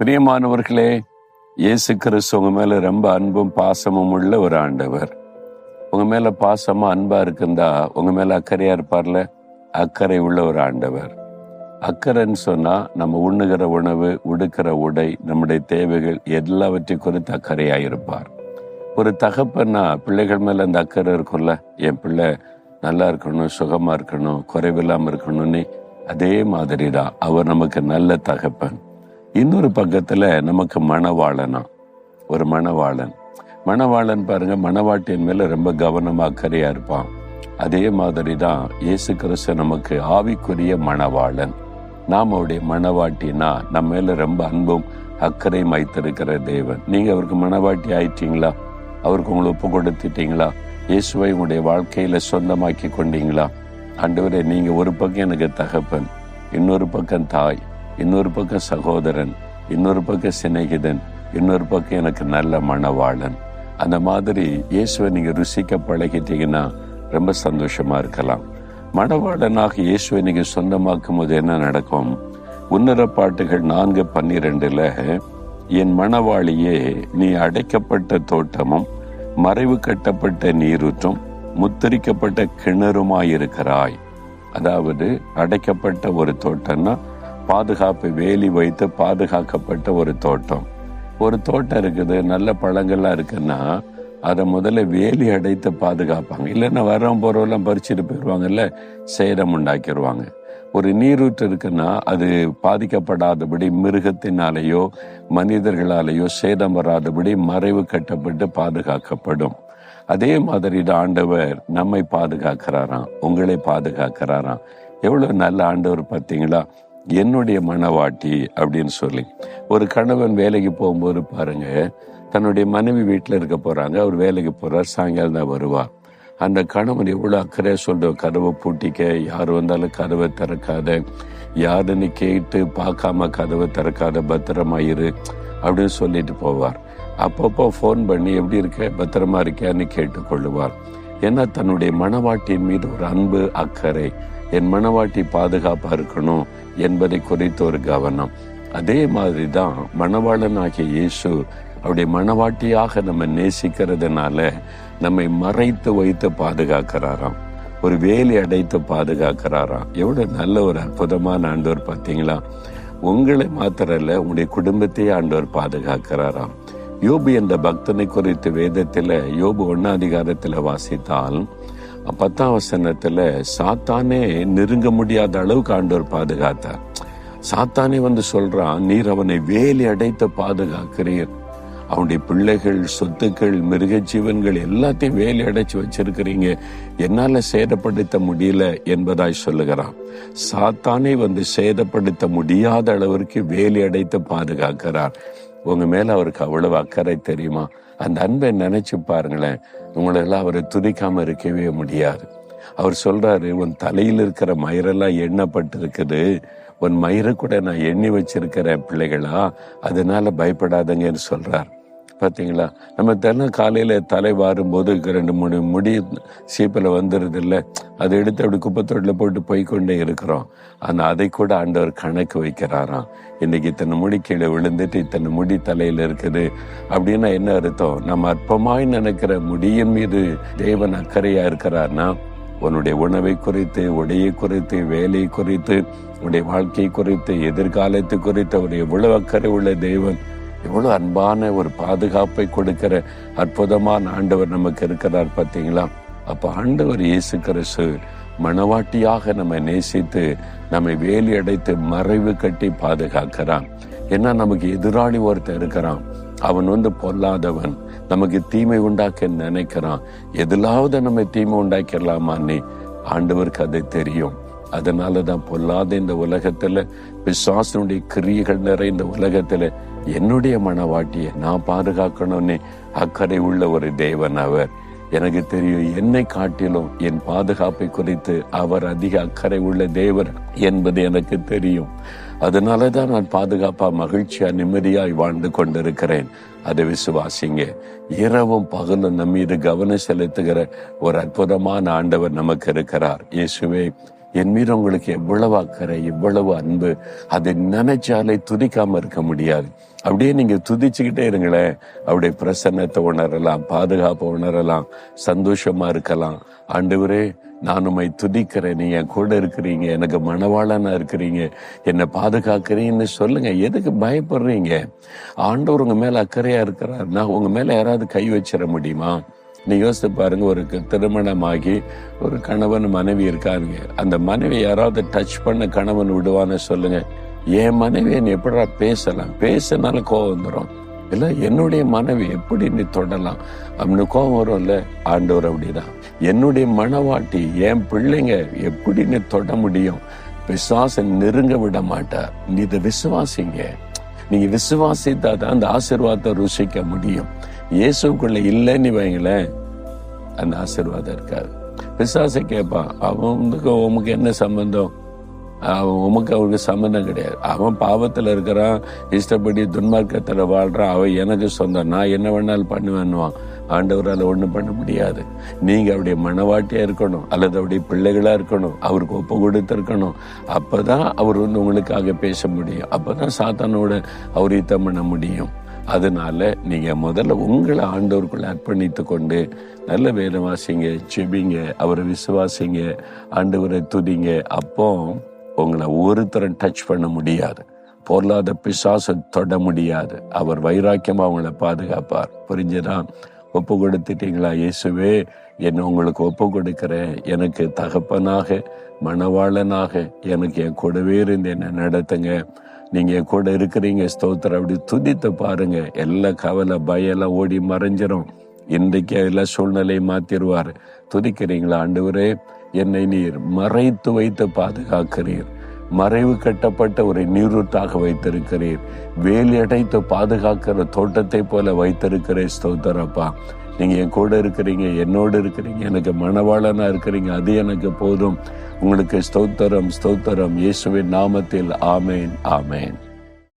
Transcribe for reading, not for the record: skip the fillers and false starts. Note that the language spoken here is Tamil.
பிரியமானவர்களே, இயேசு கிறிஸ்து உங்க மேல ரொம்ப அன்பும் பாசமும் உள்ள ஒரு ஆண்டவர். உங்க மேல பாசமா அன்பா இருக்குந்தா உங்க மேல அக்கறையா இருப்பார்ல. அக்கறை உள்ள ஒரு ஆண்டவர். அக்கறைன்னு சொன்னா நம்ம உண்ணுகிற உணவு, உடுக்கிற உடை, நம்முடைய தேவைகள் எல்லாவற்றை குறித்து அக்கறையா இருப்பார். ஒரு தகப்பன்னா பிள்ளைகள் மேல அந்த அக்கறை இருக்கும்ல. என் பிள்ளை நல்லா இருக்கணும், சுகமா இருக்கணும், குறைவில்லாம இருக்கணும்னு. அதே மாதிரி தான் அவர் நமக்கு நல்ல தகப்பன். இன்னொரு பக்கத்துல நமக்கு மணவாளனா ஒரு மணவாளன் பாருங்க, மணவாட்டியின் மேல ரொம்ப கவனமா அக்கறையா இருப்பான். அதே மாதிரி தான் இயேசு கிறிஸ்து நமக்கு ஆவிக்குரிய மணவாளன். நாம் அவருடைய மணவாட்டினா நம்ம மேல ரொம்ப அன்பும் அக்கறையும் வைத்திருக்கிற தேவன். நீங்க அவருக்கு மணவாட்டி ஆயிட்டீங்களா? அவருக்கு உங்களை ஒப்பு கொடுத்துட்டீங்களா? இயேசுவை உங்களுடைய வாழ்க்கையில சொந்தமாக்கி கொண்டீங்களா? ஆண்டவரே, நீங்க ஒரு பக்கம் எனக்கு தகப்பன், இன்னொரு பக்கம் தாய், இன்னொரு பக்கம் சகோதரன், இன்னொரு பக்கம் சிநேகிதன், இன்னொரு பக்கம் எனக்கு நல்ல மணவாளன். அந்த மாதிரி இயேசுவை நீங்க ருசிக்க பழகிட்டீங்கன்னா ரொம்ப சந்தோஷமா இருக்கலாம். மணவாளனாக இயேசுவை நீங்க சொந்தமாக்கும் போது என்ன நடக்கும்? உன்னத பாட்டுகள் 4:12 என் மணவாளியே, நீ அடைக்கப்பட்ட தோட்டமும் மறைவு கட்டப்பட்ட நீரூற்றும் முத்திரிக்கப்பட்ட கிணறுமாயிருக்கிறாய். அதாவது அடைக்கப்பட்ட ஒரு தோட்டம்னா பாதுகாப்பு வேலி வைத்து பாதுகாக்கப்பட்ட ஒரு தோட்டம். ஒரு தோட்டம் இருக்குது, நல்ல பழங்கள்லாம் இருக்குன்னா அதை முதல்ல வேலி அடைத்து பாதுகாப்பாங்க. இல்லைன்னா வரவன் போறவெல்லாம் பறிச்சுட்டு போயிடுவாங்கல்ல, சேதம் உண்டாக்கிடுவாங்க. ஒரு நீரூற்று இருக்குன்னா அது பாதிக்கப்படாதபடி மிருகத்தினாலேயோ மனிதர்களாலேயோ சேதம் வராதபடி மறைவு கட்டப்பட்டு பாதுகாக்கப்படும். அதே மாதிரி ஆண்டவர் நம்மை பாதுகாக்கிறாராம், உங்களை பாதுகாக்கிறாராம். எவ்வளவு நல்ல ஆண்டவர் பார்த்தீங்களா? என்னுடைய மணவாட்டி அப்படின்னு சொல்லி. ஒரு கணவன் வேலைக்கு போகும்போது பாருங்க, தன்னுடைய மனைவி வீட்டில் இருக்க போறாங்க, அவர் வேலைக்கு போறார், சாயங்காலம் தான் வருவார். அந்த கணவன் எவ்வளவு அக்கறையா சொல்ற, கதவை பூட்டிக்க, யார் வந்தாலும் கதவை திறக்காத, யாருன்னு கேட்டு பார்க்காம கதவை திறக்காத, பத்திரமாயிரு அப்படின்னு சொல்லிட்டு போவார். அப்பப்போ ஃபோன் பண்ணி எப்படி இருக்க, பத்திரமா இருக்கியான்னு கேட்டுக்கொள்ளுவார். ஏன்னா தன்னுடைய மணவாட்டியின் மீது ஒரு அன்பு, அக்கறை. என் மணவாட்டி பாதுகாப்பா இருக்கணும் என்பதை குறித்து ஒரு கவனம். அதே மாதிரி தான் மணவாளன் ஆகிய இயேசு அவருடைய மணவாட்டியாக நம்ம நேசிக்கிறதுனால நம்மை மறைத்து வைத்து பாதுகாக்கிறாராம். ஒரு வேலி அடைத்து பாதுகாக்கிறாராம். எவ்வளவு நல்ல ஒரு அற்புதமான ஆண்டவர் பார்த்தீங்களா? உங்களை மாத்திரல்ல, உங்களுடைய குடும்பத்தையே ஆண்டவர் பாதுகாக்கிறாராம். யோபு என்ற பக்தனை குறித்து வேதத்துல யோபு 1 வாசித்தால் 10 சாத்தானே நெருங்க முடியாத அளவுக்கு ஆண்டவர் பாதுகாத்தார். சாத்தானே வந்து சொல்றான், நீர் அவனை வேலி அடைத்து பாதுகாக்கிறீர், அவனுடைய பிள்ளைகள், சொத்துக்கள், மிருக ஜீவன்கள் எல்லாத்தையும் வேலி அடைச்சு வச்சிருக்கிறீங்க, என்னால சேதப்படுத்த முடியல என்பதாய் சொல்லுகிறான். சாத்தானே வந்து சேதப்படுத்த முடியாத அளவிற்கு வேலி அடைத்து பாதுகாக்கிறார். உங்க மேல அவருக்கு அவ்வளவு அக்கறை தெரியுமா? அந்த அன்பை நினைச்சு பாருங்களேன். உங்களெல்லாம் அவரை துதிக்காம இருக்கவே முடியாது. அவர் சொல்றாரு, உன் தலையில் இருக்கிற மயிரெல்லாம் எண்ணப்பட்டு இருக்குது, உன் மயிரை கூட நான் எண்ணி வச்சிருக்கிறேன் பிள்ளைகளா, அதனால பயப்படாதங்கன்னு சொல்றார். பார்த்தீங்களா? நம்ம தினம் காலையில தலை வாரும்போது 2-3 முடி சீப்பில் வந்துடுது இல்லை, அதை எடுத்து அப்படி குப்பத்தொட்டில் போட்டு போய்கொண்டே இருக்கிறோம். ஆனால் அதை கூட ஆண்டவர் கணக்கு வைக்கிறாராம். இன்னைக்கு இத்தனை முடி கீழே விழுந்துட்டு இத்தனை முடி தலையில் இருக்குது அப்படின்னா என்ன அர்த்தம்? நம்ம அற்பமாய் நினைக்கிற முடியின் மீது தேவன் அக்கறையா இருக்கிறார்னா, உன்னுடைய உணவை குறித்து, உடையை குறித்து, வேலையை குறித்து, உன்னுடைய வாழ்க்கை குறித்து, எதிர்காலத்தை குறித்து அவர் எவ்வளவு அக்கறை உள்ள தேவன், எவ்வளவு அன்பான ஒரு பாதுகாப்பை கொடுக்கிற அற்புதமான ஆண்டவர் நமக்கு இருக்கிறார் பார்த்தீங்களா? அப்ப ஆண்டவர் இயேசு கிறிஸ்து மணவாட்டியாக நம்ம நேசித்து நம்மை வேலி அடைத்து மறைவு கட்டி பாதுகாக்கிறான். ஏன்னா நமக்கு எதிராளி ஒருத்தர் இருக்கிறான், அவன் வந்து பொல்லாதவன், நமக்கு தீமை உண்டாக்க நினைக்கிறான். எதிலாவது நம்ம தீமை உண்டாக்கிடலாமான்னு ஆண்டவருக்கு அது தெரியும். அதனாலதான் பொல்லாத இந்த உலகத்துல, பிசாசனுடைய கிரியைகள் நிறைந்த உலகத்துல என்னுடைய மணவாட்டியை நான் பாதுகாக்கணும்னு அக்கறை உள்ள ஒரு தேவன் அவர். எனக்கு தெரியும், என்னை காட்டிலும் என் பாதுகாப்பை குறித்து அவர் அதிக அக்கறை உள்ள தேவர் என்பது எனக்கு தெரியும். அதனாலதான் நான் பாதுகாப்பா மகிழ்ச்சியா நிம்மதியாய் வாழ்ந்து கொண்டிருக்கிறேன். அதை விசுவாசிங்க. இரவும் பகலும் நம்மீது கவனம் செலுத்துகிற ஒரு அற்புதமான ஆண்டவர் நமக்கு இருக்கிறார். இயேசுவே, என் மீது உங்களுக்கு எவ்வளவு அக்கறை, எவ்வளவு அன்பு, அதை நினைச்சாலே துதிக்காம இருக்க முடியாது. அப்படியே நீங்க துதிச்சுக்கிட்டே இருங்களேன். அவருடைய பிரசன்னத்தை உணரலாம், பாதுகாப்பை உணரலாம், சந்தோஷமா இருக்கலாம். ஆண்டவரே, நான் உம்மை துதிக்கிறேன், நீ என் கூட இருக்கிறீங்க, எனக்கு மணவாளனா இருக்கிறீங்க, என்னை பாதுகாக்கிறீங்கன்னு சொல்லுங்க. எதுக்கு பயப்படுறீங்க? ஆண்டவர் உங்க மேல அக்கறையா இருக்கிறாருன்னா உங்க மேல யாராவது கை வச்சிட முடியுமா? நீ யோசித்து பாருங்க, ஒரு திருமணமாகி ஒரு கணவன் மனைவி இருக்காருங்க. அந்த மனைவி யாராவது டச் பண்ண கணவன் விடுவான்னு சொல்லுங்க. என் மனைவியை நீ எப்படா பேசலாம்? பேசினால கோவம் வந்துடும். இல்ல, என்னுடைய மனைவி எப்படி நீ தொடலாம் அப்படின்னு கோவம் வரும். இல்ல, ஆண்டவர் அப்படிதான். என்னுடைய மனவாட்டி, என் பிள்ளைங்க எப்படி நீ தொட முடியும்? விசுவாசம் நெருங்க விட மாட்டார். நீ இதை விசுவாசிங்க. நீங்க விசுவாசித்தாதான் அந்த ஆசீர்வாதத்தை ருசிக்க முடியும். இயேசுக்குள்ள இல்லைன்னு வைங்களேன், அந்த ஆசீர்வாதம் இருக்காது. பிசாசை கேட்பான், அவனுக்கு உமக்கு என்ன சம்பந்தம்? உமக்கு அவருக்கு சம்பந்தம் கிடையாது. அவன் பாவத்துல இருக்கிறான், இஷ்டப்படி துன்மார்க்கத்துல வாழ்றான், அவன் எனக்கு சொந்தம், நான் என்ன வேணாலும் பண்ணுவேன்னுவான். ஆண்டவரால் ஒண்ணும் பண்ண முடியாது. நீங்க அவருடைய மனவாட்டியா இருக்கணும், அல்லது அவருடைய பிள்ளைகளா இருக்கணும், அவருக்கு ஒப்பு கொடுத்திருக்கணும். அப்பதான் அவர் உங்களுக்காக பேச முடியும். அப்பதான் சாத்தானோட அவர் யுத்தம் பண்ண முடியும். அதனால நீங்க முதல்ல உங்களை ஆண்டவருக்குள்ள அர்ப்பணித்து கொண்டு நல்ல வேலை வாசிங்க, செபிங்க, அவரை விசுவாசிங்க, ஆண்டவரை துதிங்க. அப்போ உங்களை ஒருத்தரும் டச் பண்ண முடியாது. பொருளாத பிசாசை தொட முடியாது. அவர் வைராக்கியமா அவங்களை பாதுகாப்பார். புரிஞ்சதா? ஒப்பு கொடுத்துட்டீங்களா? இயேசுவே, என்ன உங்களுக்கு ஒப்பு கொடுக்கிறேன். எனக்கு தகப்பனாக, மணவாளனாக, எனக்கு என் கூடவே இருந்து என்ன நடத்துங்க. நீங்க என் கூட இருக்கிறீங்க, ஸ்தோத்திரம். அப்படி துதித்து பாருங்க. எல்லா கவலை, பயெல்லாம் ஓடி மறைஞ்சிரும். இன்றைக்கு எல்லா சூழ்நிலையை மாத்திருவார். துதிக்கிறீங்களா? ஆண்டவரே, என்னை நீர் மறைத்து வைத்து பாதுகாக்கிறீர். மறைவு கட்டப்பட்ட ஒரு நீரூற்றாக வைத்திருக்கிறீர். வேலி அடைத்து பாதுகாக்கிற தோட்டத்தை போல வைத்திருக்கிறேன். ஸ்தோத்திரப்பா, நீங்க என் கூட இருக்கிறீங்க, என்னோடு இருக்கிறீங்க, எனக்கு மணவாளனா இருக்கிறீங்க. அது எனக்கு போதும். உங்களுக்கு ஸ்தோத்திரம், ஸ்தோத்திரம். இயேசுவின் நாமத்தில் ஆமேன், ஆமேன்.